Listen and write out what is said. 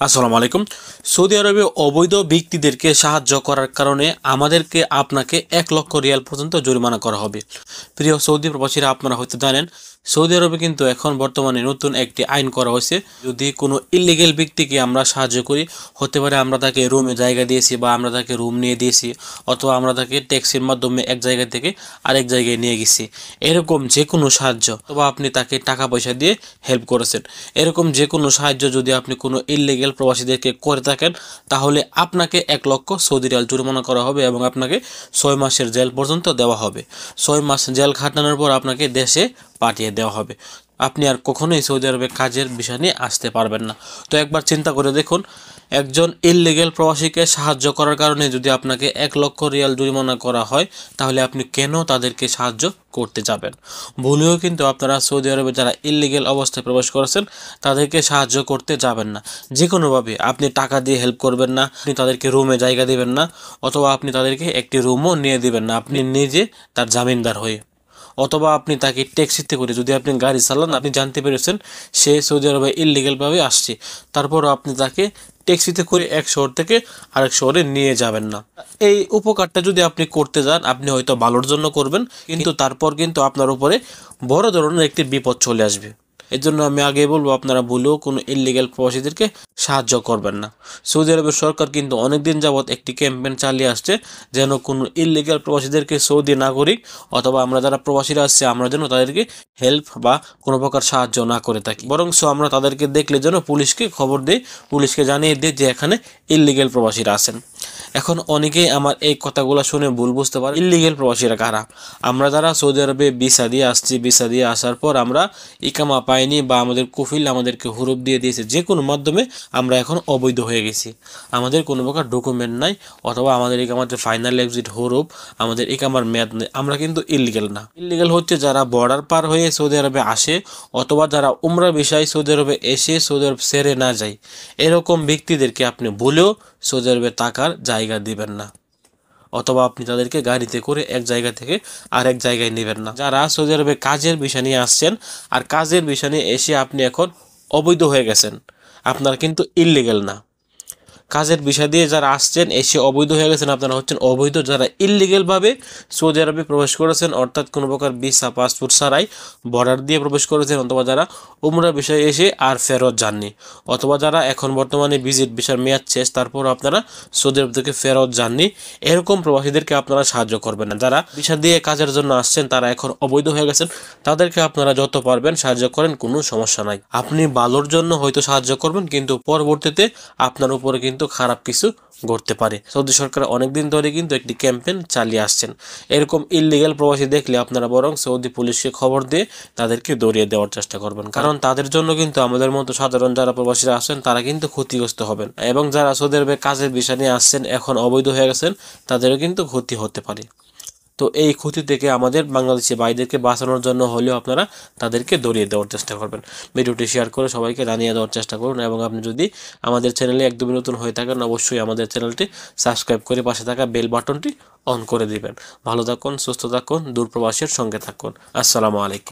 আসসালামু আলাইকুম। সৌদি আরবে অবৈধ ব্যক্তিদেরকে সাহায্য করার কারণে আমাদেরকে আপনাকে 1 লক্ষ রিয়াল পর্যন্ত জরিমানা করা হবে। প্রিয় সৌদি প্রবাসীরা, আপনারা হয়তো জানেন সৌদি আরবে কিন্তু এখন বর্তমানে নতুন একটি আইন করা হয়েছে। যদি কোনো ইলিগেল ব্যক্তিকে আমরা সাহায্য করি, হতে পারে আমরা তাকে রুমে জায়গা দিয়েছি বা আমরা তাকে রুম নিয়ে দিয়েছি, অথবা আমরা তাকে ট্যাক্সির মাধ্যমে এক জায়গা থেকে আরেক জায়গায় নিয়ে গেছি, এরকম যে কোনো সাহায্য, অথবা আপনি তাকে টাকা পয়সা দিয়ে হেল্প করেছেন, এরকম যে কোনো সাহায্য যদি আপনি কোনো ইলিগেল প্রবাসীদেরকে করে থাকেন, তাহলে আপনাকে 1 লক্ষ সৌদি রিয়াল জরিমানা করা হবে এবং আপনাকে 6 মাসের জেল পর্যন্ত দেওয়া হবে। 6 মাস জেল খাটানোর পর আপনাকে দেশে পাঠিয়ে দেওয়া হবে। আপনি আর কখনোই সৌদি আরবে কাজের বিষয় নিয়ে আসতে পারবেন না। তো একবার চিন্তা করে দেখুন, একজন ইললিগেল প্রবাসীকে সাহায্য করার কারণে যদি আপনাকে 1 লক্ষ রিয়াল জরিমানা করা হয়, তাহলে আপনি কেন তাদেরকে সাহায্য করতে যাবেন? ভুলেও কিন্তু আপনারা সৌদি আরবে যারা ইললিগেল অবস্থায় প্রবেশ করেছেন তাদেরকে সাহায্য করতে যাবেন না। যে কোনোভাবে আপনি টাকা দিয়ে হেল্প করবেন না, আপনি তাদেরকে রুমে জায়গা দিবেন না, অথবা আপনি তাদেরকে একটি রুমও নিয়ে দিবেন না আপনি নিজে তার জামিনদার হয়ে, অথবা আপনি তাকে ট্যাক্সিতে করে, যদি আপনি গাড়ি চালান, আপনি জানতে পেরেছেন সে সৌদি আরবে ইললিগেলভাবে আসছে, তারপরও আপনি তাকে ট্যাক্সিতে করে এক শহর থেকে আরেক শহরে নিয়ে যাবেন না। এই উপকারটা যদি আপনি করতে যান, আপনি হয়তো ভালোর জন্য করবেন, কিন্তু তারপর কিন্তু আপনার উপরে বড় ধরনের একটি বিপদ চলে আসবে। এর জন্য আমি আগে বলবো, আপনারা ভুলেও কোনো ইললিগেল প্রবাসীদেরকে সাহায্য করবেন না। সৌদি আরবের সরকার কিন্তু অনেকদিন যাবৎ একটি ক্যাম্পেইন চালিয়ে আসছে, যেন কোনো ইললিগেল প্রবাসীদেরকে সৌদি নাগরিক অথবা আমরা যারা প্রবাসীরা আসছে, আমরা যেন তাদেরকে হেল্প বা কোনো প্রকার সাহায্য না করে থাকি, বরং আমরা তাদেরকে দেখলে যেন পুলিশকে খবর দিই, পুলিশকে জানিয়ে দিই যে এখানে ইললিগেল প্রবাসীরা আছেন। এখন অনেকেই আমার এই কথাগুলো শুনে ভুল বুঝতে পারে, ইললিগেল প্রবাসীরা কারা? আমরা যারা সৌদি আরবে ভিসা দিয়ে আসছি, ভিসা দিয়ে আসার পর আমরা ইকামা পাইনি বা আমাদের কফিল আমাদেরকে হুরুপ দিয়ে দিয়েছে, যে কোনো মাধ্যমে আমরা এখন অবৈধ হয়ে গেছি, আমাদের কোনো প্রকার ডকুমেন্ট নাই, অথবা আমাদের ইকামার যে ফাইনাল এক্সিট হুরুপ, আমাদের ইকামার মেয়াদ নেই, আমরা কিন্তু ইললিগেল না। ইললিগেল হচ্ছে যারা বর্ডার পার হয়ে সৌদি আরবে আসে, অথবা যারা উমরা বিষয় সৌদি আরবে এসে সৌদি আরব ছেড়ে না যায়, এরকম ব্যক্তিদেরকে আপনি ভুলেও সৌদি আরবে থাকার জায়গা দিবেন না, অথবা আপনি তাদেরকে গাড়িতে করে এক জায়গা থেকে আরেক জায়গায় নেবেন না। যারা সৌদি আরবে কাজের বিষয় নিয়ে আসছেন আর কাজের বিষয় নিয়ে এসে আপনি এখন অবৈধ হয়ে গেছেন, আপনারা কিন্তু ইললিগেল না। কাজের বিষয় দিয়ে যারা আসছেন এসে অবৈধ হয়ে গেছেন, আপনারা হচ্ছেন অবৈধ। যারা ইললিগেলভাবে সৌদি আরবে প্রবেশ করেছেন, অর্থাৎ কোনো প্রকার ভিসা পাসপোর্ট ছাড়াই বর্ডার দিয়ে প্রবেশ করেছেন, অথবা যারা উমরা বিষয়ে এসে আর ফেরত যাননি, অথবা যারা এখন বর্তমানে ভিজিট ভিসার মেয়াদ শেষ তারপর আপনারা সৌদি আরব থেকে ফেরত যাননি, এরকম প্রবাসীদেরকে আপনারা সাহায্য করবেন না। যারা ভিসা দিয়ে কাজের জন্য আসছেন তারা এখন অবৈধ হয়ে গেছেন, তাদেরকে আপনারা যত পারবেন সাহায্য করেন, কোনো সমস্যা নাই। আপনি ভালোর জন্য হয়তো সাহায্য করবেন, কিন্তু পরবর্তীতে আপনার উপরে কিন্তু খারাপ কিছু ঘটতে পারে। সৌদি সরকার অনেকদিন ধরে কিন্তু একটি ক্যাম্পেইন চালিয়ে আসছেন। এরকম ইললিগ্যাল প্রবাসী দেখলে আপনারা বরং সৌদি পুলিশকে খবর দিয়ে তাদেরকে দৌড়িয়ে দেওয়ার চেষ্টা করবেন, কারণ তাদের জন্য কিন্তু আমাদের মতো সাধারণ যারা প্রবাসীরা আসেন তারা কিন্তু ক্ষতিগ্রস্ত হবেন, এবং যারা সৌদি আরবে কাজের বিষয় নিয়ে আসছেন এখন অবৈধ হয়ে গেছেন, তাদেরও কিন্তু ক্ষতি হতে পারে। তো এই ক্ষতি থেকে আমাদের বাংলাদেশি ভাইদেরকে বাঁচানোর জন্য হলেও আপনারা তাদেরকে দৌড়িয়ে দেওয়ার চেষ্টা করবেন। ভিডিওটি শেয়ার করে সবাইকে জানিয়ে দেওয়ার চেষ্টা করুন, এবং আপনি যদি আমাদের চ্যানেলে একদমই নতুন হয়ে থাকেন, অবশ্যই আমাদের চ্যানেলটি সাবস্ক্রাইব করে পাশে থাকা বেল বাটনটি অন করে দিবেন। ভালো থাকুন, সুস্থ থাকুন, দূরপ্রবাসীর সঙ্গে থাকুন। আসসালামু আলাইকুম।